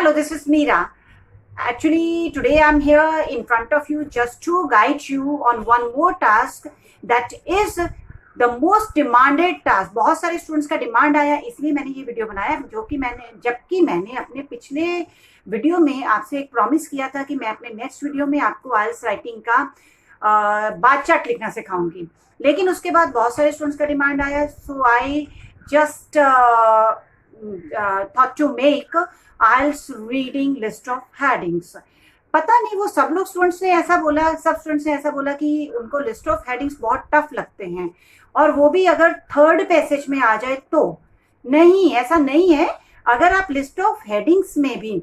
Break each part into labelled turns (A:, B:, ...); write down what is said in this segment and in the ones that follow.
A: Hello, this is Meera. Actually, today I'm here in front of you just to guide you on one more task that is the most demanded task. बहुत सारे students का demand आया, इसलिए मैंने ये video बनाया, जबकि मैंने अपने पिछले वीडियो में आपसे एक प्रॉमिस किया था कि मैं अपने नेक्स्ट वीडियो में आपको आइल्स राइटिंग का बार चार्ट लिखना सिखाऊंगी। लेकिन उसके बाद बहुत सारे स्टूडेंट्स का डिमांड आया, so I just thought to make IELTS reading list of headings. पता नहीं वो सब स्टूडेंट्स ने ऐसा बोला कि उनको लिस्ट ऑफ हेडिंग्स बहुत टफ लगते हैं, और वो भी अगर थर्ड पैसेज में आ जाए तो। नहीं, ऐसा नहीं है। अगर आप लिस्ट ऑफ हेडिंग्स में भी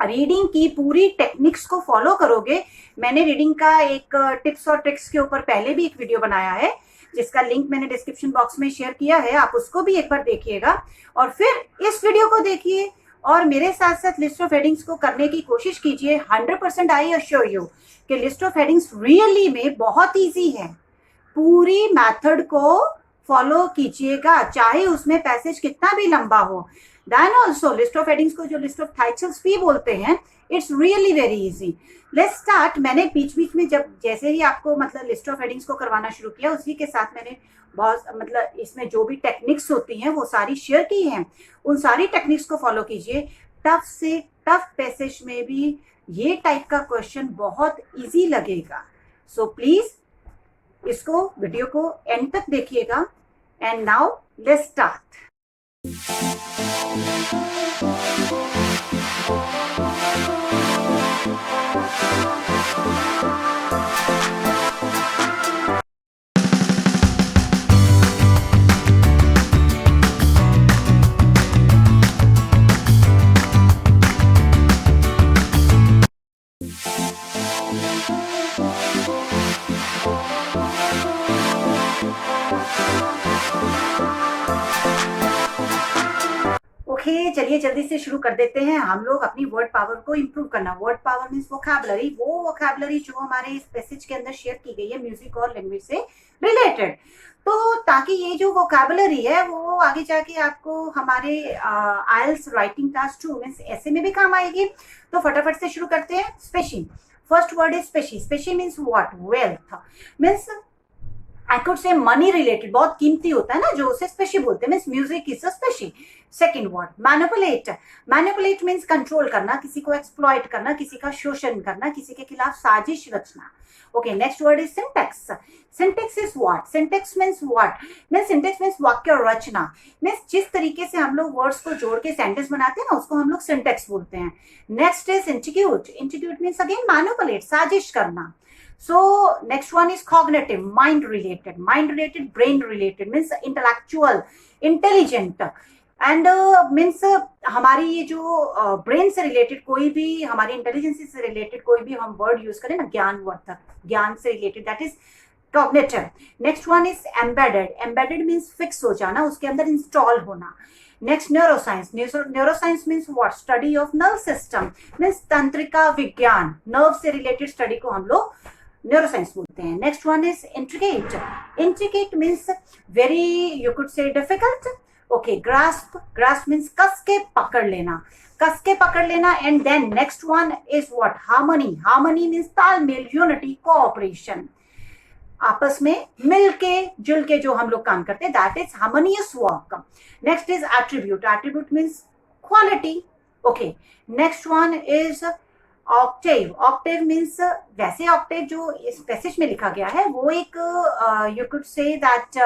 A: रीडिंग की पूरी टेक्निक्स को फॉलो करोगे, मैंने रीडिंग का एक टिप्स और ट्रिक्स के ऊपर पहले भी एक वीडियो बनाया है जिसका लिंक मैंने डिस्क्रिप्शन बॉक्स में शेयर किया है, आप उसको भी एक बार देखिएगा और फिर इस वीडियो को देखिए और मेरे साथ साथ लिस्ट ऑफ हेडिंग्स को करने की कोशिश कीजिए। 100% आई अश्योर यू कि लिस्ट ऑफ हेडिंग्स रियली में बहुत इजी है। पूरी मेथड को फॉलो कीजिएगा, चाहे उसमें पैसेज कितना भी लंबा हो। Then also list of headings को जो लिस्ट ऑफ टाइटल्स भी बोलते हैं, it's really very easy. Let's start. मैंने बीच बीच में जैसे ही आपको लिस्ट ऑफ हेडिंग्स को करवाना शुरू किया, उसी के साथ मैंने बहुत इसमें जो भी टेक्निक्स होती हैं वो सारी शेयर की हैं। उन सारी टेक्निक्स को फॉलो कीजिए। टफ से टफ पैसेज में भी ये टाइप का क्वेश्चन बहुत इजी लगेगा। सो प्लीज इसको वीडियो को एंड तक देखिएगा। And now let's start. चलिए जल्दी से शुरू कर देते हैं। हम लोग अपनी वर्ड पावर को इंप्रूव करना। वर्ड पावर मीन्स वोकैबुलरी, वो वोकैबुलरी जो हमारे इस पैसेज के अंदर शेयर की गई है म्यूजिक और लैंग्वेज से रिलेटेड, तो ताकि ये जो वोकैबुलरी है वो आगे जाके आपको हमारे आइल्स राइटिंग टास्क 2 मीन्स ऐसे में भी काम आएगी। तो फटाफट से शुरू करते हैं। Species, first word is species. Species means what? Wealth. Means I could से मनी रिलेटेड, बहुत कीमती होता है ना, जो उसे स्पेशी बोलते हैं। Means music is a species. Second word manipulate. Manipulate means control करना, किसी को एक्सप्लॉइट करना, किसी का शोषण करना, किसी के खिलाफ साजिश रचना। Okay, next word is syntax. Syntax is what? Syntax means what? Means syntax means वाक्य रचना। मीन्स जिस तरीके से हम लोग वर्ड्स को जोड़ के सेंटेंस बनाते हैं ना, उसको हम लोग सिंटेक्स बोलते हैं। Next is intrigue. Intrigue means again manipulate, साजिश करना। So next one is cognitive, mind related, brain related means intellectual, intelligent, and means हमारी ये जो ब्रेन से रिलेटेड कोई भी, हमारी इंटेलिजेंस से रिलेटेड कोई भी हम वर्ड यूज करें ना, ज्ञानवर्धक, ज्ञान से related, that is cognitive. Next one is embedded. embedded means fix हो जाना, उसके अंदर इंस्टॉल होना। Next neuroscience. Neuroscience means what? Study of nerve system, means तंत्रिका विज्ञान, नर्व से रिलेटेड स्टडी को हम लोग न्यूरोसाइंस बोलते हैं। Next one is intricate. Intricate means very, you could say difficult. Okay, grasp. Grasp means कस के पकड़ लेना, कस के पकड़ लेना। And then next one is what? Harmony. Harmony means तालमेल, यूनिटी, कोऑपरेशन, आपस में मिलके जुल के जो हम लोग काम करते हैं, that is harmonious work. Next is attribute. Attribute means quality. Okay, next one is Octave. Octave means वैसे ऑक्टेव जो इस पैसेज में लिखा गया है वो एक you could say that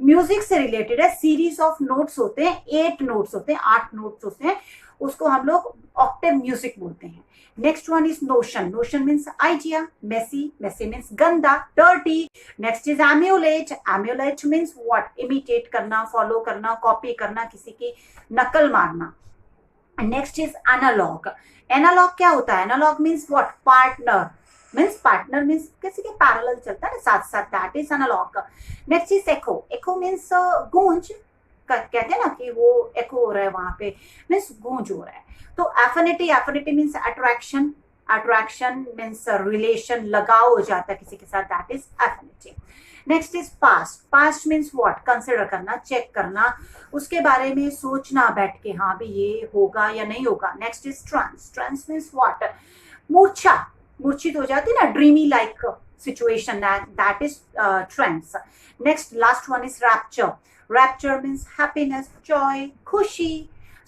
A: music से रिलेटेड है। सीरीज ऑफ नोट्स होते हैं, 8 नोट्स होते हैं, 8 नोट्स होते हैं, उसको हम लोग ऑक्टेव म्यूजिक बोलते हैं। Next one is notion. Notion means idea. Messy. Messy means गंदा, dirty. Next is emulate. Emulate means what? Imitate करना, फॉलो करना, कॉपी करना, किसी की नकल मारना। Next is analog. एनालॉग क्या होता है? Analog means what? Partner. Means partner means किसी के पैरेलल चलता है ना, साथ साथ, that is analog. Next is echo. Echo means गूंज, कहते हैं ना कि वो एको हो रहा है वहां पे, मीन्स गूंज हो रहा है। तो affinity. Affinity means attraction. Attraction means relation, लगाव हो जाता है किसी के साथ, that is affinity. Next is past. Past means what? Consider करना, चेक करना, उसके बारे में सोचना बैठ के, हाँ भी ये होगा या नहीं होगा. Next is trance. Trance means what? मूर्छा, मूर्छित हो जाती ना, dreamy like situation, that is trance. Next, last one is rapture. Rapture means happiness, joy, khushi.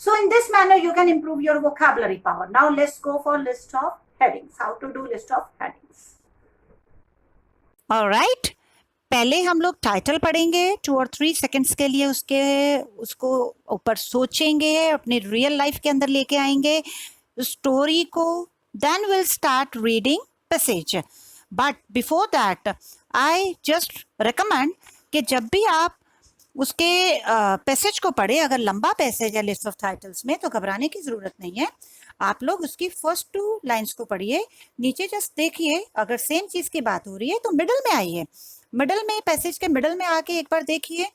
A: So in this manner you can improve your vocabulary power. Now let's go for list of headings. How to do list of headings?
B: All right, पहले हम लोग title पढ़ेंगे 2 और 3 seconds के लिए, उसको ऊपर सोचेंगे, अपने रियल लाइफ के अंदर लेके आएंगे स्टोरी को. Then will start reading passage. But before that I just recommend कि जब भी आप उसके पैसेज को पढ़े, अगर लंबा पैसेज है लिस्ट ऑफ टाइटल्स में तो घबराने की ज़रूरत नहीं है. आप लोग उसकी फर्स्ट 2 लाइंस को पढ़िए, नीचे जस्ट देखिए, अगर सेम चीज़ की बात हो रही है तो मिडल में आइए, मिडल में, पैसेज के मिडल में आके एक बार देखिए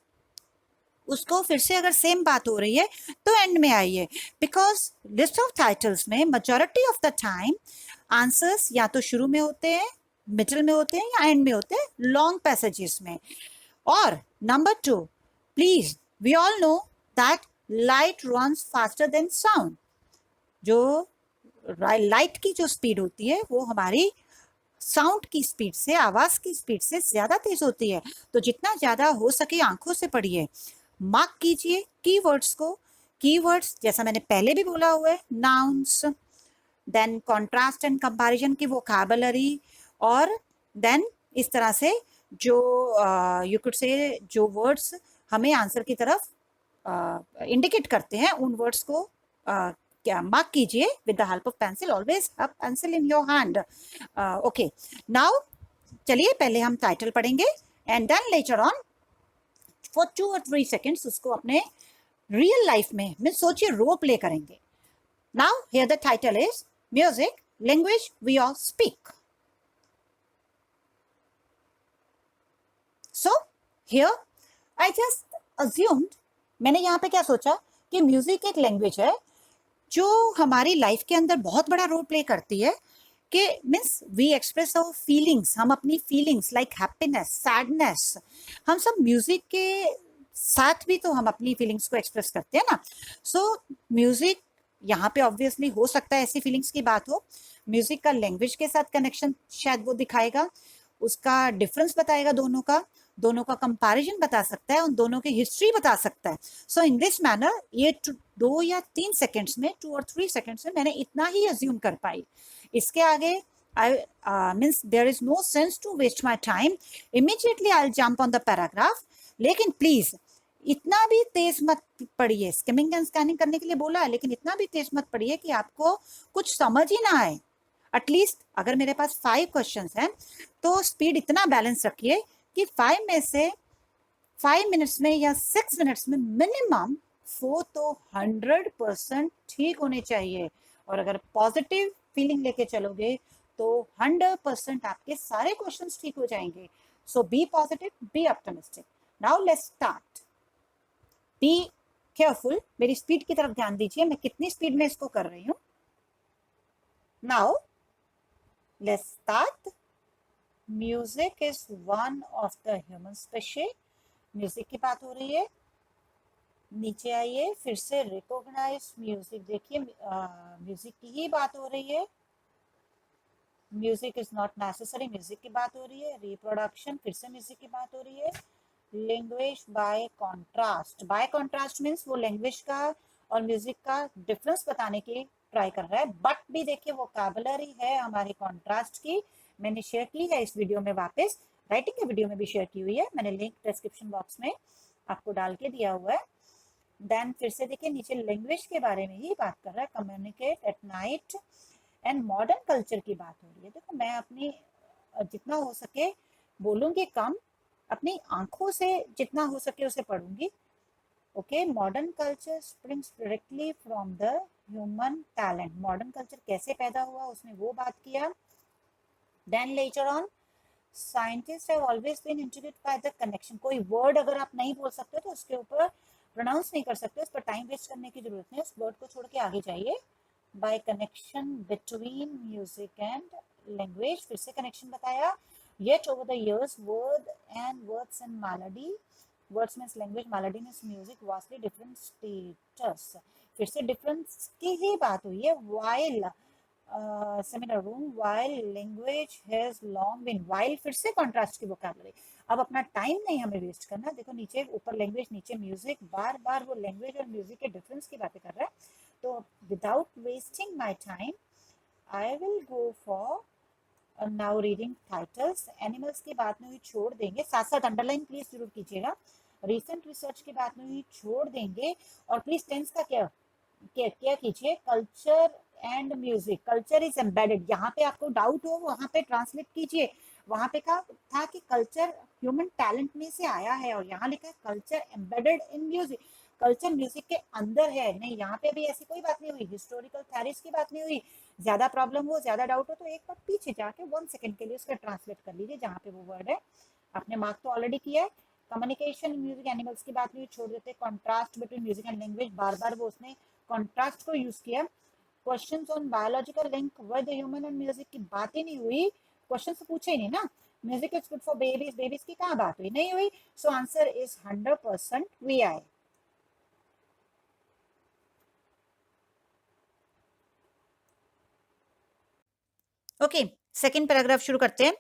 B: उसको, फिर से अगर सेम बात हो रही है तो एंड में आइए. बिकॉज लिस्ट ऑफ टाइटल्स में majority of the time answers या तो शुरू में होते हैं, मिडल में होते हैं या एंड में होते हैं, लॉन्ग पैसेजेस में. और number 2, please we all know that light runs faster than sound. जो लाइट की जो स्पीड होती है वो हमारी साउंड की स्पीड से, आवाज की स्पीड से ज्यादा तेज होती है. तो जितना ज्यादा हो सके आंखों से पढ़िए, मार्क कीजिए कीवर्ड्स को. कीवर्ड्स जैसा मैंने पहले भी बोला हुआ है, nouns, then contrast and comparison की वोकैबुलरी, और देन इस तरह से जो यू कुड से जो वर्ड्स हमें आंसर की तरफ इंडिकेट करते हैं, उन वर्ड्स को क्या मार्क कीजिए with the help of pencil. Always have pencil in your hand. Okay, now चलिए पहले हम टाइटल पढ़ेंगे and then later on for 2 और 3 सेकेंड्स उसको अपने रियल लाइफ में सोचिए रोल प्ले करेंगे. Now here the title is music, language we all speak. So here I just assumed, मैंने यहाँ पे क्या सोचा कि म्यूजिक एक लैंग्वेज है जो हमारी लाइफ के अंदर बहुत बड़ा रोल प्ले करती है, कि means we express our feelings, हम अपनी फीलिंग्स लाइक हैप्पीनेस, सैडनेस, हम सब म्यूजिक के साथ भी तो हम अपनी फीलिंग्स को एक्सप्रेस करते हैं ना. सो म्यूजिक यहाँ पे ऑब्वियसली हो सकता है ऐसी फीलिंग्स की बात हो. म्यूजिक का लैंग्वेज के साथ कनेक्शन शायद वो दिखाएगा, उसका डिफरेंस बताएगा, दोनों का कंपैरिजन बता सकता है, उन दोनों की हिस्ट्री बता सकता है. सो इन दिस मैनर ये 2 या 3 सेकेंड्स में, 2 और 3 सेकेंड्स में मैंने इतना ही अज्यूम कर पाई. इसके आगे I means there is no sense to waste my time. Immediately I will jump on the paragraph. लेकिन प्लीज इतना भी तेज मत पढ़िए. स्किमिंग एंड स्कैनिंग करने के लिए बोला है, लेकिन इतना भी तेज मत पढ़िए कि आपको कुछ समझ ही ना आए. एटलीस्ट अगर मेरे पास 5 क्वेश्चंस हैं तो स्पीड इतना बैलेंस रखिए कि 5 में से 5 मिनट्स में या 6 मिनट्स में मिनिमम 4 तो 100% ठीक होने चाहिए. और अगर पॉजिटिव फीलिंग लेके चलोगे तो 100% आपके सारे क्वेश्चंस ठीक हो जाएंगे. So be positive, be optimistic. Now let's start. Be careful, मेरी स्पीड की तरफ ध्यान दीजिए, मैं कितनी स्पीड में इसको कर रही हूँ. Now let's start. Music is one of the human species. Music की बात हो रही है. नीचे आइए, फिर से रिकॉग्नाइज म्यूजिक. देखिए म्यूजिक की ही बात हो रही है. Music is not necessary, music की बात हो रही है. रिप्रोडक्शन, फिर से म्यूजिक की बात हो रही है. Language by contrast. Bye contrast means वो लैंग्वेज का और म्यूजिक का डिफरेंस बताने की ट्राई कर रहा है. बट भी देखिए वोकैबुलरी है हमारी कॉन्ट्रास्ट की, मैंने शेयर की है इस वीडियो में, वापस राइटिंग के वीडियो में भी शेयर की हुई है मैंने, लिंक डिस्क्रिप्शन बॉक्स में आपको डाल के दिया हुआ है. देन फिर से देखिए नीचे लैंग्वेज के बारे में ही बात कर रहा है. Communicate at night and modern culture की बात हो रही है. देखो मैं अपनी जितना हो सके बोलूँगी कम, अपनी आंखों से जितना हो सके उसे पढ़ूंगी. Okay, modern culture springs directly from the human talent. Modern culture कैसे पैदा हुआ उसने वो बात किया. Then later on, scientist have always been intrigued by the connection. कोई वर्ड अगर आप नहीं बोल सकते तो उसके ऊपर प्रोनाउंस नहीं कर सकते, उस पर टाइम वेस्ट करने की जरूरत नहीं, उस वर्ड को छोड़ के आगे जाइए. By connection between music and language, फिर से कनेक्शन बताया. Yet over the years, words and melody, words means language, melody means music, vastly different status. फिर से डिफरेंस की ही बात हुई है. While seminar room, while language has long been, while फिर से contrast की vocabulary. अब अपना टाइम नहीं हमें वेस्ट करना. देखो नीचे ऊपर लैंग्वेज, नीचे म्यूजिक, बार बार वो लैंग्वेज और म्यूजिक के डिफरेंस की बातें कर रहा है. तो without wasting my time I will go for now reading titles. Animals की बात में हुई छोड़ देंगे, साथ साथ अंडरलाइन प्लीज जरूर कीजिएगा. रिसेंट रिसर्च की बात में हुई छोड़ देंगे. और प्लीज टेंस का क्या कीजिए, culture and music. Culture is embedded. यहाँ पे आपको डाउट हो वहां पे ट्रांसलेट कीजिए. वहां पे कहा था कि कल्चर ह्यूमन टैलेंट में से आया है, और यहाँ लिखा है culture embedded in music. Culture music के अंदर है. नहीं, यहाँ पे भी ऐसी कोई बात नहीं हुई. हिस्टोरिकल थ्योरीज की बात नहीं हुई. ज्यादा प्रॉब्लम हो, ज्यादा डाउट हो तो एक बार पीछे जाके 1 सेकंड के लिए उसका ट्रांसलेट कर लीजिए जहाँ पे वो वर्ड है. आपने मार्क तो ऑलरेडी किया है. कम्युनिकेशन म्यूजिक एनिमल्स की बात नहीं छोड़ देते. Contrast between music and language, बार बार वो उसने कॉन्ट्रास्ट को यूज किया. Questions on biological link with human and music की बात ही नहीं हुई. क्वेश्चन तो पूछे ही नहीं ना. Music is good for babies, babies की कहाँ बात हुई, नहीं हुई. So answer is 100% VI. Okay, second paragraph शुरू करते हैं.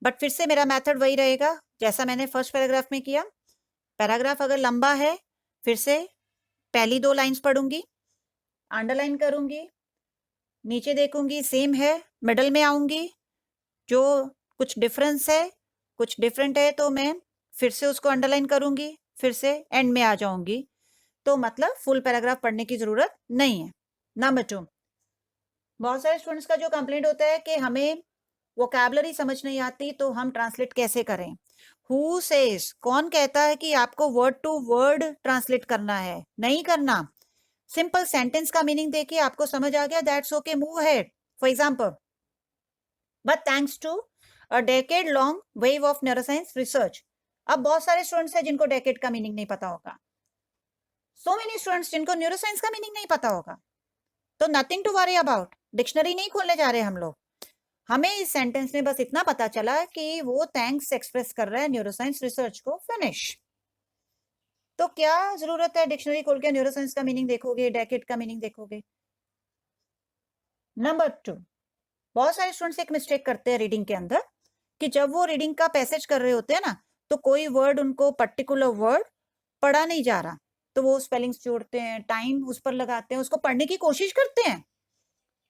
B: बट फिर से मेरा मेथड वही रहेगा जैसा मैंने फर्स्ट पैराग्राफ में किया. पैराग्राफ अगर लंबा है, फिर से पहली 2 लाइंस पढ़ूंगी, अंडरलाइन करूंगी, नीचे देखूंगी सेम है, मिडल में आऊंगी, जो कुछ डिफरेंस है, कुछ डिफरेंट है तो मैं फिर से उसको अंडरलाइन करूंगी, फिर से एंड में आ जाऊंगी. तो मतलब फुल पैराग्राफ पढ़ने की जरूरत नहीं है. नंबर 2, बहुत सारे स्टूडेंट्स का जो कंप्लेंट होता है कि हमें वोकैबुलरी समझ नहीं आती तो हम ट्रांसलेट कैसे करें. हु सेज, कौन कहता है कि आपको वर्ड टू वर्ड ट्रांसलेट करना है? नहीं करना. सिंपल सेंटेंस का मीनिंग देखिए, आपको समझ आ गया, that's okay, move ahead. For example, but thanks to a decade long wave of neuroscience research. अब बहुत सारे स्टूडेंट्स हैं जिनको डेकेड का मीनिंग नहीं पता होगा. सो मेनी स्टूडेंट्स जिनको न्यूरोसाइंस का मीनिंग नहीं पता होगा. तो nothing to worry about. Dictionary नहीं खोलने जा रहे हम लोग. हमें इस सेंटेंस में बस इतना पता चला कि वो थैंक्स एक्सप्रेस कर रहा है न्यूरोसाइंस रिसर्च को. फिनिश. तो क्या जरूरत है डिक्शनरी खोल के न्यूरोसाइंस का मीनिंग देखोगे, डेकेड का मीनिंग देखोगे. नंबर 2, बहुत सारे स्टूडेंट्स एक मिस्टेक करते हैं रीडिंग के अंदर कि जब वो रीडिंग का पैसेज कर रहे होते हैं ना, तो कोई वर्ड उनको पर्टिकुलर वर्ड पढ़ा नहीं जा रहा, तो वो स्पेलिंग्स जोड़ते हैं, टाइम उस पर लगाते हैं, उसको पढ़ने की कोशिश करते हैं.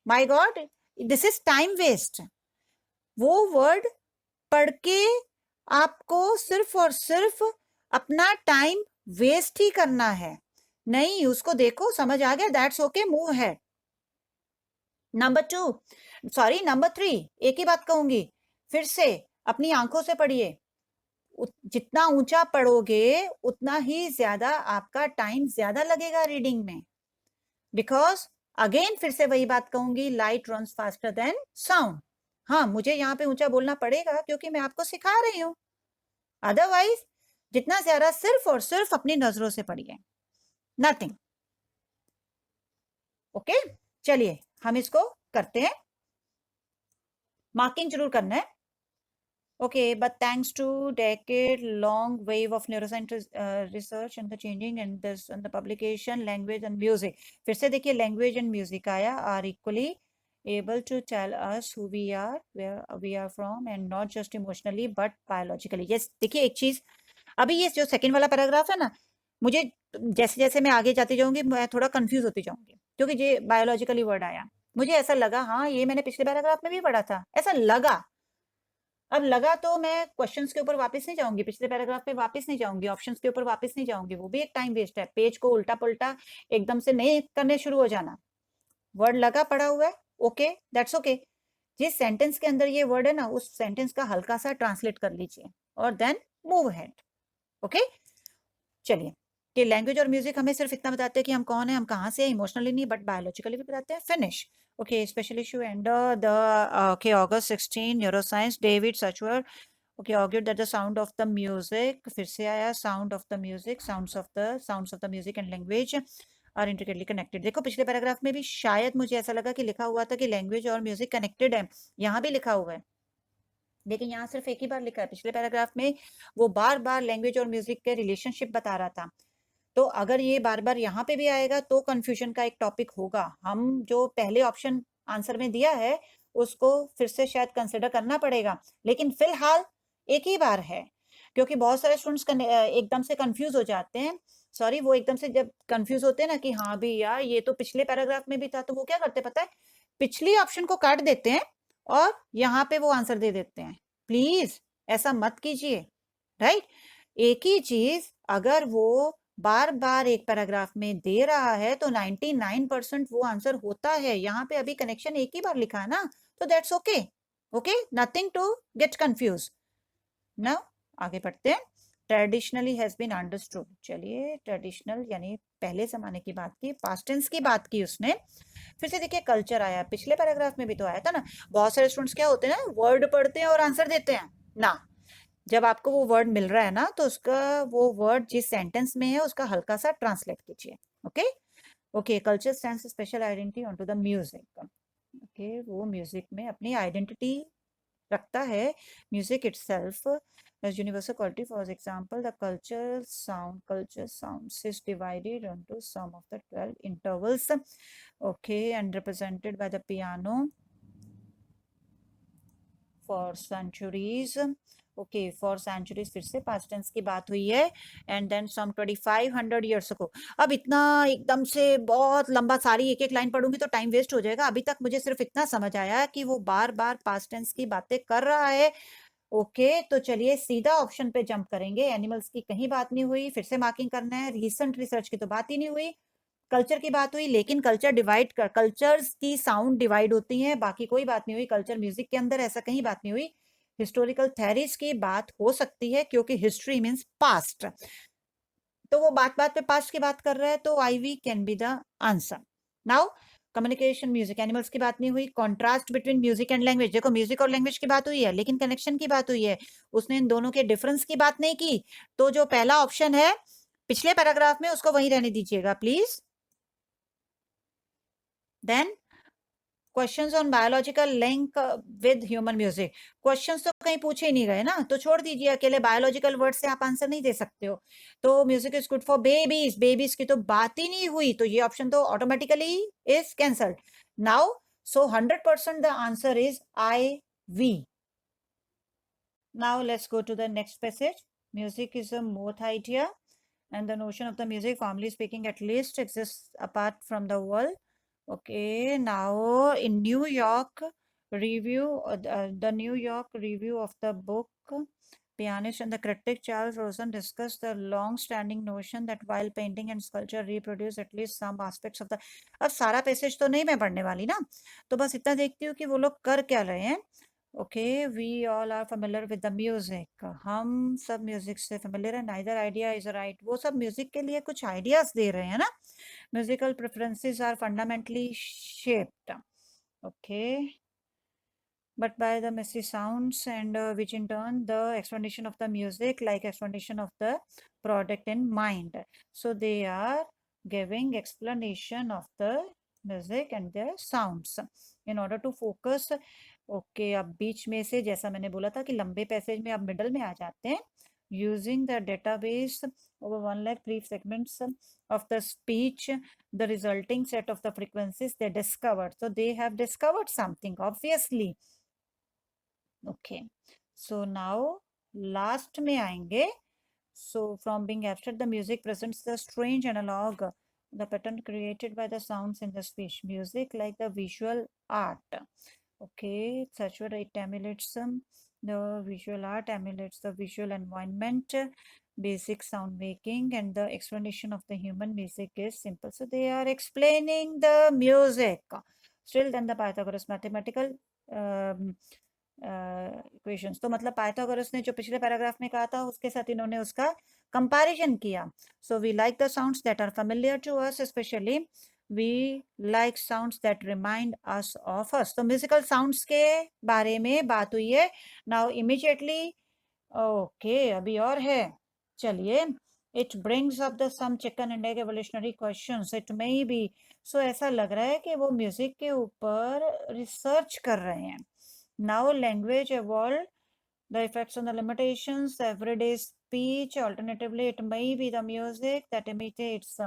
B: My god, this is time waste. वो वर्ड पढ़ के आपको सिर्फ और सिर्फ अपना टाइम वेस्ट ही करना है. नहीं, उसको देखो, समझ आ गया, दैट्स ओके, मूव है. नंबर 3, एक ही बात कहूंगी, फिर से अपनी आंखों से पढ़िए. जितना ऊंचा पढ़ोगे उतना ही ज्यादा आपका टाइम ज्यादा लगेगा रीडिंग में. बिकॉज अगेन फिर से वही बात कहूंगी, light runs faster than sound. हाँ, मुझे यहाँ पे ऊंचा बोलना पड़ेगा क्योंकि मैं आपको सिखा रही हूँ. अदरवाइज जितना ज्यादा सिर्फ और सिर्फ अपनी नजरों से पढ़िए, नथिंग. ओके, चलिए हम इसको करते हैं. मार्किंग जरूर करना है. Okay, but thanks to decade long wave of neuroscience research and the changing and this and the publication, language and music. फिर से देखिए, language and music आया, are equally able to tell us who we are, where we are from and not just emotionally but biologically. yes, देखिए एक चीज, अभी ये जो सेकंड वाला पैराग्राफ है ना, मुझे जैसे जैसे मैं आगे जाती जाऊंगी मैं थोड़ा कंफ्यूज होती जाऊंगी क्योंकि ये बायोलॉजिकली वर्ड आया. मुझे ऐसा लगा, हाँ ये मैंने पिछले पैराग्राफ में भी पढ़ा था, ऐसा लगा. अब लगा तो मैं क्वेश्चंस के ऊपर वापस नहीं जाऊंगी, पिछले पैराग्राफ पे वापस नहीं जाऊंगी, ऑप्शंस के ऊपर वापस नहीं जाऊंगी, वो भी एक टाइम वेस्ट है. पेज को उल्टा पुल्टा एकदम से नहीं करने शुरू हो जाना. वर्ड लगा पड़ा हुआ है, ओके, दैट्स ओके. जिस सेंटेंस के अंदर ये वर्ड है ना, उस सेंटेंस का हल्का सा ट्रांसलेट कर लीजिए और देन मूव अहेड. ओके, चलिए. कि लैंग्वेज और म्यूजिक हमें सिर्फ इतना बताते हैं कि हम कौन है, हम कहाँ से हैं, इमोशनली नहीं बट बायोलॉजिकली भी बताते हैं. Finish. Okay, special issue and okay, August 16, neuroscience, David Suchwer, okay, argued that the sound of the music, फिर से आया, sound of the music, sounds of the music and language are intricately connected. देखो पिछले paragraph में भी शायद मुझे ऐसा लगा कि लिखा हुआ था कि लैंग्वेज और म्यूजिक कनेक्टेड है, यहाँ भी लिखा हुआ है. लेकिन यहाँ सिर्फ एक ही बार लिखा है, पिछले पैराग्राफ में वो बार बार लैंग्वेज और म्यूजिक के रिलेशनशिप बता रहा था। तो अगर ये बार बार यहाँ पे भी आएगा तो कंफ्यूजन का एक टॉपिक होगा। हम जो पहले ऑप्शन आंसर में दिया है उसको फिर से शायद कंसिडर करना पड़ेगा, लेकिन फिलहाल एक ही बार है, क्योंकि बहुत सारे स्टूडेंट्स एकदम से कंफ्यूज हो जाते हैं। सॉरी, वो एकदम से जब कंफ्यूज होते हैं ना कि हाँ भी यार ये तो पिछले पैराग्राफ में भी था, तो वो क्या करते पता है, पिछली ऑप्शन को काट देते हैं और यहाँ पे वो आंसर दे देते हैं। प्लीज ऐसा मत कीजिए, राइट। एक ही चीज अगर वो बार बार एक पैराग्राफ में दे रहा है तो 99% वो आंसर होता है। यहाँ पे अभी कनेक्शन एक ही बार लिखा है ना, तो that's okay, okay, nothing to get confuse. Now आगे बढ़ते हैं। ट्रेडिशनली हैज बीन अंडरस्टूड, चलिए ट्रेडिशनल यानी पहले जमाने की बात की, पास्ट टेंस की बात की उसने। फिर से देखिए कल्चर आया, पिछले पैराग्राफ में भी तो आया था ना। बहुत सारे स्टूडेंट्स क्या होते हैं ना, वर्ड पढ़ते हैं और आंसर देते हैं ना। जब आपको वो वर्ड मिल रहा है ना तो उसका वो वर्ड जिस सेंटेंस में है उसका हल्का सा ट्रांसलेट कीजिए। Okay okay, culture stands special identity on to the music. Okay, वो म्यूजिक में अपनी आइडेंटिटी रखता है। Music itself as universal quality. For example, the culture sounds is divided into some of the 12 intervals, okay, and represented by the piano for centuries. Okay, for centuries फिर से past tense की बात हुई है। And then some 2500 years को। अब इतना एकदम से बहुत लंबा सारी एक एक लाइन पढ़ूंगी तो टाइम वेस्ट हो जाएगा। अभी तक मुझे सिर्फ इतना समझ आया कि वो बार बार पास्ट टेंस की बातें कर रहा है। ओके, तो चलिए सीधा ऑप्शन पे जंप करेंगे। एनिमल्स की कहीं बात नहीं हुई, फिर से मार्किंग करना है। रिसेंट रिसर्च की तो बात ही नहीं हुई। कल्चर की बात हुई, लेकिन कल्चर्स की साउंड डिवाइड होती हैं, बाकी कोई बात नहीं हुई। कल्चर म्यूजिक के अंदर ऐसा कहीं बात नहीं हुई। हिस्टोरिकल थेरीज की बात हो सकती है क्योंकि हिस्ट्री मींस पास्ट, तो वो बात बात पे पास्ट की बात कर रहा है, तो IV can be the answer. Now communication music, animals की बात नहीं हुई। Contrast between music and language, देखो म्यूजिक और लैंग्वेज की बात हुई है लेकिन कनेक्शन की बात हुई है, उसने इन दोनों के डिफरेंस की बात नहीं की। तो जो पहला ऑप्शन है पिछले पैराग्राफ में उसको वहीं रहने दीजिएगा please. Then questions on biological link with human music, questions तो कहीं पूछे ही नहीं गए ना, तो छोड़ दीजिए। अकेले बायोलॉजिकल वर्ड से आप आंसर नहीं दे सकते हो। तो music is good for babies, babies की तो बात ही नहीं हुई, तो ये ऑप्शन तो automatically is cancelled. Now so 100% the answer is I V. Now let's go to the next passage. Music is a moth idea and the notion of the music, formally speaking, at least exists apart from the world. Okay, now in New York review, the New York review of the book, pianist and the critic Charles Rosen discussed the long-standing notion that while painting and sculpture reproduce at least some aspects of the, अब सारा passage तो नहीं मैं पढ़ने वाली ना, तो बस इतना देखती हूँ कि वो लोग कर क्या रहे हैं। Okay, we all are familiar with the music, हम सब म्यूजिक से फेमिलियर है। नाइदर आइडिया इज राइट, वो सब म्यूजिक के लिए कुछ आइडियाज दे रहे हैं ना। Musical preferences are fundamentally shaped, okay, but by the messy sounds, and which in turn the explanation of the music like explanation of the product in mind. So they are giving explanation of the music and their sounds in order to focus. Okay, अब बीच में से जैसा मैंने बोला था कि लंबे passage में अब मिडल में आ जाते हैं। Using the database over 1 lakh brief segments of the speech, the resulting set of the frequencies they discovered. So they have discovered something obviously. Okay, so now last में आएंगे। So from being abstract, the music presents the strange analog, the pattern created by the sounds in the speech. Music like the visual art. Okay, such where it emulates the visual art, emulates the visual environment, basic sound making, and the explanation of the human music is simple. So they are explaining the music. Still then the Pythagoras mathematical equations, तो मतलब Pythagoras ने जो पिछले paragraph में कहा था उसके साथ इन्होंने उसका कंपैरिजन किया। So we like the sounds that are familiar to us, especially we like sounds that remind us of us. तो म्यूजिकल साउंड्स के बारे में बात हुई है। नाउ इमीडिएटली ओके, अभी और है, चलिए। It brings up the some chicken and egg evolutionary questions, it may be. So ऐसा लग रहा है कि वो म्यूजिक के ऊपर रिसर्च कर रहे हैं। Now language evolved the effects and the limitations, everyday speech. Alternatively, it may be the music that imitates.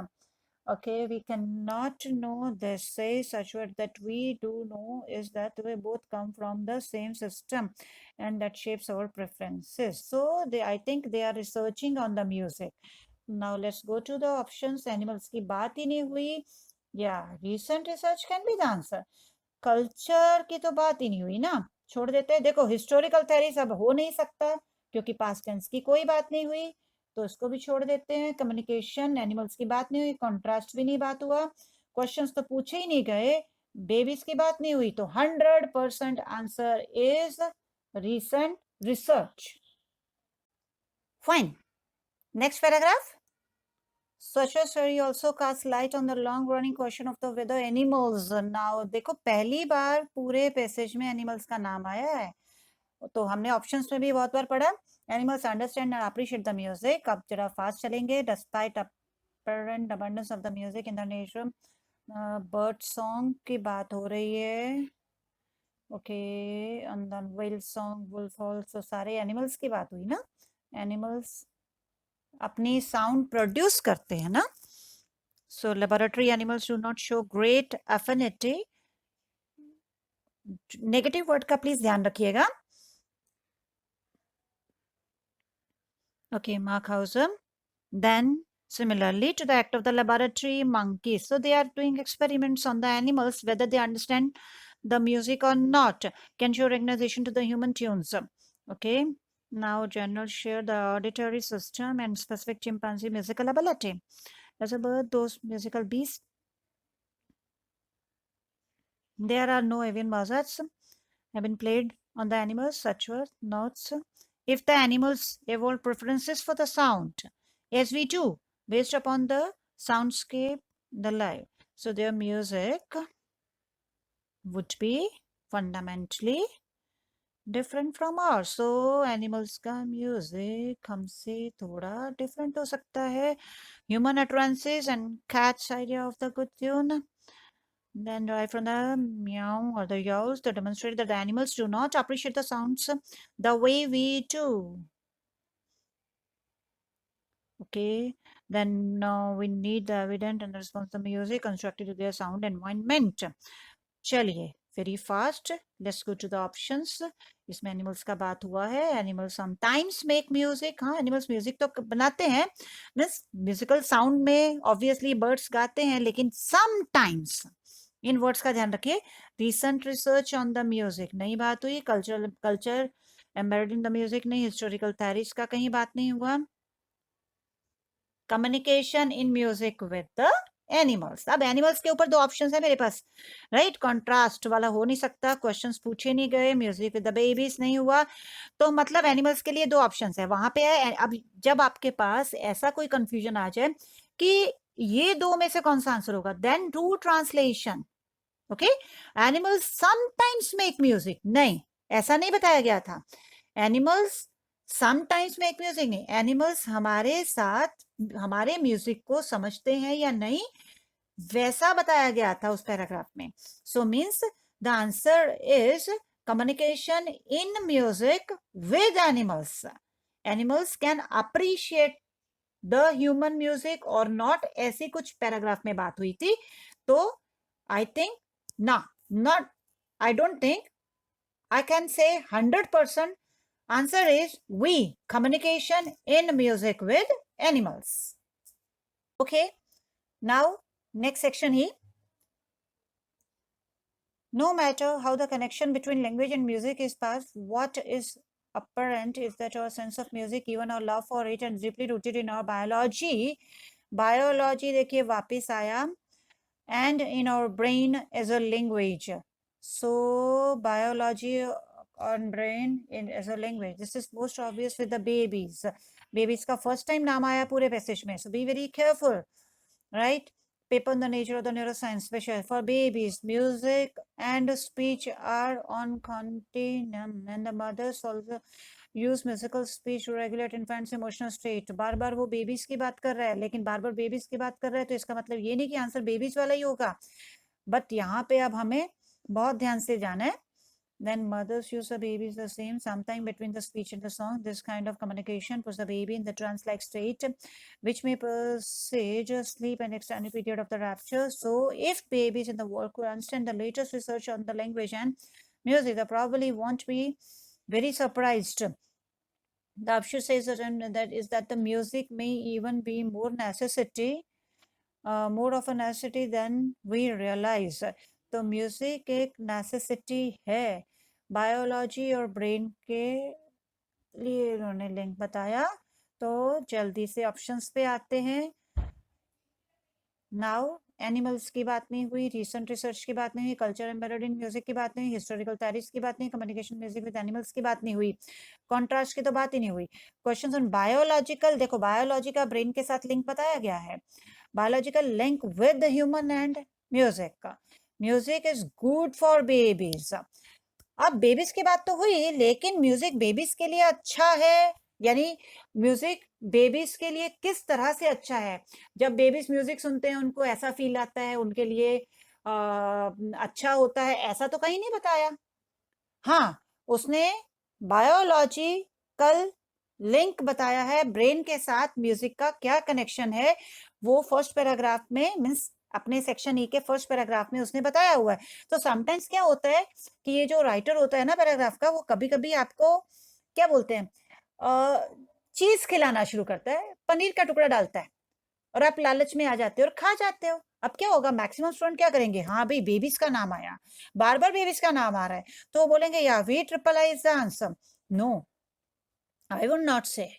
B: Okay, we cannot know this. Say such word that we do know is that we both come from the same system and that shapes our preferences. So I think they are researching on the music. Now let's go to the options. Animals की बात ही नहीं हुई. Yeah, recent research can be the answer. Culture की तो बात ही नहीं हुई ना, छोड़ देते हैं. देखो हिस्टोरिकल थेरीज अब हो नहीं सकता क्योंकि पास्ट टेंस की कोई बात नहीं हुई, तो इसको भी छोड़ देते हैं. कम्युनिकेशन एनिमल्स की बात नहीं हुई, कॉन्ट्रास्ट भी नहीं बात हुआ, क्वेश्चंस तो पूछे ही नहीं गए, बेबीज की बात नहीं हुई, तो 100% answer is recent research. Fine. Next paragraph. Such a study also casts light on the long running question of the whether animals. Now देखो पहली बार पूरे पैसेज में एनिमल्स का नाम आया है, तो हमने ऑप्शंस में भी बहुत बार पढ़ा. Animals understand and appreciate the music. अब जरा फास्ट चलेंगे. Despite apparent abundance of the music in the nature. Bird song की बात हो रही है. Okay, and then whale song, wolf also, सारे एनिमल्स की बात हुई ना. एनिमल्स अपनी साउंड प्रोड्यूस करते हैं ना. So laboratory animals do not show great affinity. Negative word का प्लीज ध्यान रखिएगा. Okay, Markhausen. Then similarly to the act of the laboratory monkeys. So they are doing experiments on the animals whether they understand the music or not. Can show recognition to the human tunes. Okay. Now general share the auditory system and specific chimpanzee musical ability. As a bird, those musical beasts. There are no avian buzzards have been played on the animals, such were notes. If the animals evolved preferences for the sound, as we do, based upon the soundscape, the life. So their music would be fundamentally different from ours. So animals का music हमसे थोड़ा different हो सकता है. Human utterances and cat's idea of the good tune. Then derived from the meow or the yowls to demonstrate that the animals do not appreciate the sounds the way we do. Okay, then we need the evidence and the response to music constructed to their sound environment. चलिए very fast, let's go to the options. इसमें animals का बात हुआ है. Animals sometimes make music. हाँ, animals music तो बनाते हैं. Means musical sound में obviously birds गाते हैं, लेकिन sometimes इन वर्ड्स का ध्यान रखिए. Recent research on the music नहीं बात हुई. Culture embedded in the music नहीं. हिस्टोरिकल थेरीज का कहीं बात नहीं हुआ. Communication in music with the animals. अब एनिमल्स के ऊपर दो ऑप्शंस है मेरे पास, राइट. कॉन्ट्रास्ट वाला हो नहीं सकता, क्वेश्चंस पूछे नहीं गए, म्यूजिक विद द बेबीज नहीं हुआ, तो मतलब एनिमल्स के लिए दो ऑप्शंस है वहां पे है. अब जब आपके पास ऐसा कोई कंफ्यूजन आ जाए कि ये दो में से कौन सा आंसर होगा, then do translation. Okay, animals sometimes make music, नहीं ऐसा नहीं बताया गया था. एनिमल्स समटाइम्स मेक म्यूजिक नहीं, एनिमल्स हमारे साथ हमारे म्यूजिक को समझते हैं या नहीं, वैसा बताया गया था उस पैराग्राफ में. So means the answer is communication in music with animals. Animals can appreciate the human music और नॉट, ऐसी कुछ पैराग्राफ में बात हुई थी. तो I think not, I don't think I can say 100%. Answer is we, communication in music with animals. Okay, now next section here. No matter how the connection between language and music is passed, what is apparent is that our sense of music, even our love for it, is deeply rooted in our biology. Biology देखिए वापिस आया. And in our brain as a language. So biology on brain as a language. This is most obvious with the babies. Babies का first time नाम आया पूरे passage में. So be very careful, right? Paper on the nature of the neuroscience special for babies. Music and speech are on continuum, and the mothers also use musical speech to regulate infants emotional state. बार बार वो babies की बात कर रहा है, लेकिन बार बार babies की बात कर रहा है, तो इसका मतलब ये नहीं कि आंसर बेबीज वाला ही होगा. बट यहाँ पे अब हमें बहुत ध्यान से जाना है Then mothers use the babies the same, sometime between the speech and the song. This kind of communication puts the baby in the trance-like state, which may presage sleep and extended period of the rapture. So, if babies in the world could understand the latest research on the language and music, they probably won't be very surprised. The upshot says that the music may even be more of a necessity than we realize. तो music एक necessity है biology और brain के लिए इन्होंने link बताया। तो जल्दी से ऑप्शंस पे आते हैं। नाउ एनिमल्स की बात नहीं हुई, रिसेंट रिसर्च की बात नहीं हुई, कल्चर एम्बेडेड इन म्यूजिक की बात नहीं हुई, हिस्टोरिकल थ्योरीज की बात नहीं, कम्युनिकेशन म्यूजिक विद एनिमल्स की बात नहीं हुई, कॉन्ट्रास्ट की तो बात ही नहीं हुई। क्वेश्चंस ऑन बायोलॉजिकल, देखो बायोलॉजी का ब्रेन के साथ लिंक बताया गया है। Biological link with human and music का। Music is good for babies. अब बेबीज की बात तो हुई, लेकिन म्यूजिक बेबीज के लिए अच्छा है, यानी म्यूजिक बेबीज के लिए किस तरह से अच्छा है। जब बेबीज म्यूजिक सुनते हैं उनको ऐसा फील आता है, उनके लिए अच्छा होता है, ऐसा तो कहीं नहीं बताया। हाँ, उसने बायोलॉजिकल लिंक बताया है ब्रेन के साथ, म्यूजिक का क्या कनेक्शन है वो फर्स्ट पैराग्राफ में, मीन्स अपने सेक्शन ई के फर्स्ट पैराग्राफ में उसने बताया हुआ है। तो समटाइम्स क्या होता है कि ये जो राइटर होता है ना पैराग्राफ का, वो कभी कभी आपको क्या बोलते हैं, चीज खिलाना शुरू करता है, पनीर का टुकड़ा डालता है और आप लालच में आ जाते हो और खा जाते हो। अब क्या होगा, मैक्सिमम स्टूडेंट क्या करेंगे, हाँ भाई बेबीज का नाम आया, बार बार बेबीज का नाम आ रहा है, तो वो बोलेंगे या V triple I is the answer. No, I would not say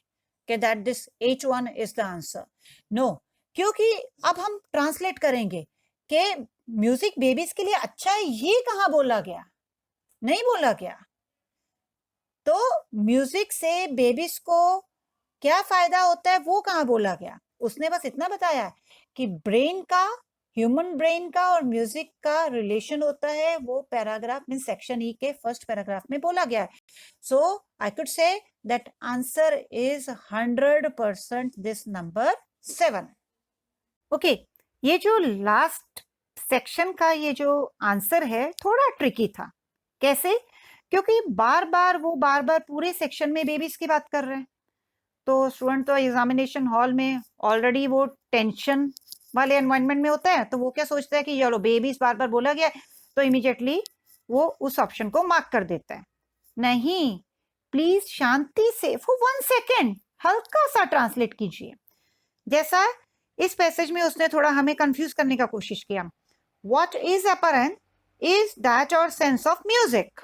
B: that this H1 is the answer. No, क्योंकि अब हम ट्रांसलेट करेंगे कि म्यूजिक बेबीज के लिए अच्छा है, ये कहाँ बोला गया, नहीं बोला गया। तो म्यूजिक से बेबीज को क्या फायदा होता है वो कहाँ बोला गया। उसने बस इतना बताया कि ब्रेन का, ह्यूमन ब्रेन का और म्यूजिक का रिलेशन होता है, वो पैराग्राफ मीन सेक्शन ई के फर्स्ट पैराग्राफ में बोला गया है। So I could say that answer is 100% this number 7। Okay, ये जो लास्ट सेक्शन का ये जो आंसर है थोड़ा ट्रिकी था। कैसे? क्योंकि बार बार पूरे सेक्शन में बेबीज की बात कर रहे हैं, तो स्टूडेंट तो एग्जामिनेशन हॉल में ऑलरेडी वो टेंशन वाले एनवायरनमेंट में होता है, तो वो क्या सोचता है कि चलो बेबीज बार बार बोला गया तो इमीडिएटली वो उस ऑप्शन को मार्क कर देता है। नहीं, प्लीज शांति से फॉर 1 सेकेंड हल्का सा ट्रांसलेट कीजिए। जैसा इस पैसेज में उसने थोड़ा हमें कंफ्यूज करने का कोशिश किया। What is apparent is that our sense of music,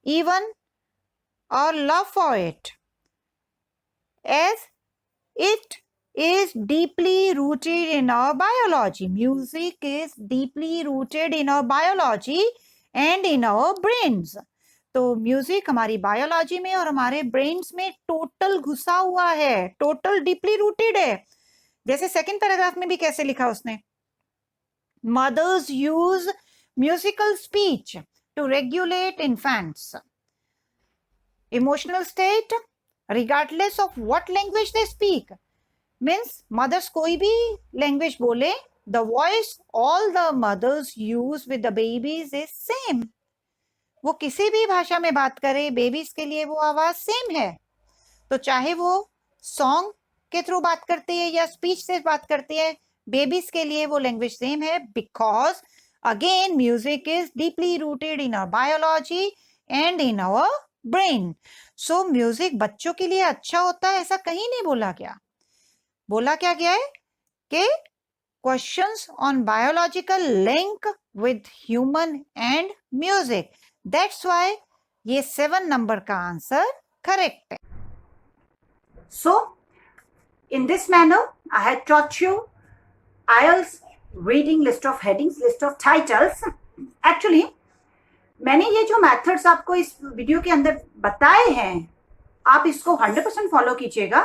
B: even or love for it, as it is deeply rooted in our biology. Music is deeply rooted in our biology and in our brains. तो music हमारी biology में और हमारे brains में total घुसा हुआ है, total deeply rooted है। जैसे सेकंड पैराग्राफ में भी कैसे लिखा उसने, mothers use musical speech to regulate infants' emotional state regardless of what language they speak. Means mothers कोई भी language बोले, the voice all the mothers use with the babies is same. वो किसी भी भाषा में बात करे, बेबीज के लिए वो आवाज सेम है। तो चाहे वो सॉन्ग के थ्रू बात करती है या स्पीच से बात करती है, बेबीज के लिए वो लैंग्वेज सेम है, because again music is deeply rooted in our biology and in our brain. So music बच्चों के लिए अच्छा होता है ऐसा कहीं नहीं बोला गया। बोला क्या गया है कि questions on biological link with human and music, that's why ये 7 नंबर का आंसर करेक्ट है।
A: So in this manner I had taught you IELTS reading, list of headings, list of titles. Actually मैंने ये जो मेथड्स आपको इस video के अंदर बताए हैं, आप इसको 100% फॉलो कीजिएगा।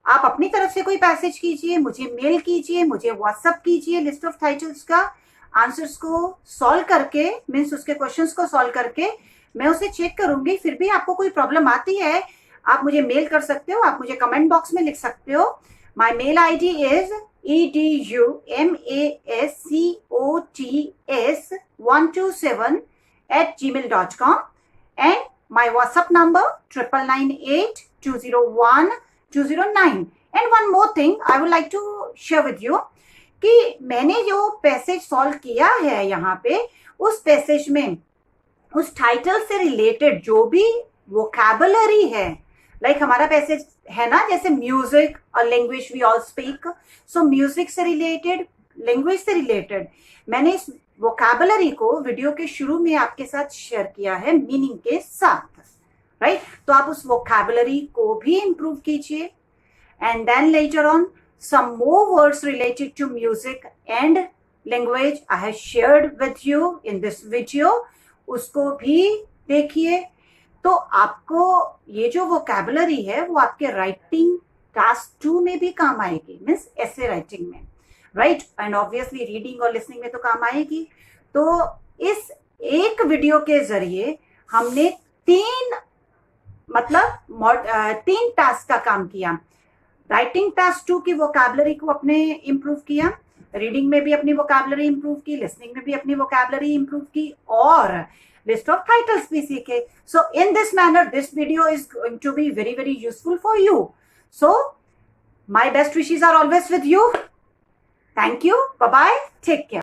A: आप अपनी तरफ से कोई पैसेज कीजिए, मुझे मेल कीजिए, मुझे व्हाट्सएप कीजिए, लिस्ट ऑफ टाइटल्स का आंसर्स को सॉल्व करके, मीन्स उसके क्वेश्चंस को सॉल्व करके मैं उसे चेक करूंगी। फिर भी आपको कोई प्रॉब्लम आती है, आप मुझे मेल कर सकते हो, आप मुझे कमेंट बॉक्स में लिख सकते हो। My mail ID is edumascots127@gmail.com। and my WhatsApp number 9998201209. And one more thing I would like to share with you कि मैंने जो पैसेज सॉल्व किया है यहाँ पे, उस पैसेज में उस टाइटल से रिलेटेड जो भी वोकैबुलरी है, लाइक हमारा पैसेज है ना, जैसे म्यूजिक और language we all speak, so music से रिलेटेड, लैंग्वेज से रिलेटेड मैंने इस वोकैबुलरी को वीडियो के शुरू में आपके साथ शेयर किया है मीनिंग के साथ, राइट? तो आप उस वोकैबुलरी को भी इंप्रूव कीजिए, and then later on some more words related to music and language I have shared with you in this video, उसको भी देखिए। तो आपको ये जो वोकैबुलरी है वो आपके राइटिंग टास्क 2 में भी काम आएगी, मीन्स ऐसे राइटिंग में, राइट? एंड ऑब्वियसली रीडिंग और लिसनिंग में तो काम आएगी। तो इस एक वीडियो के जरिए हमने 3 टास्क का काम किया। राइटिंग टास्क 2 की वोकैबुलरी को अपने इंप्रूव किया, रीडिंग में भी अपनी वोकैबुलरी इंप्रूव की, लिसनिंग में भी अपनी वोकैबुलरी इंप्रूव की, और लिस्ट ऑफ टाइटल्स भी सीखे। So in this manner this video is going to be very very useful for you. So my best wishes are always with you. Thank you, bye bye, take care.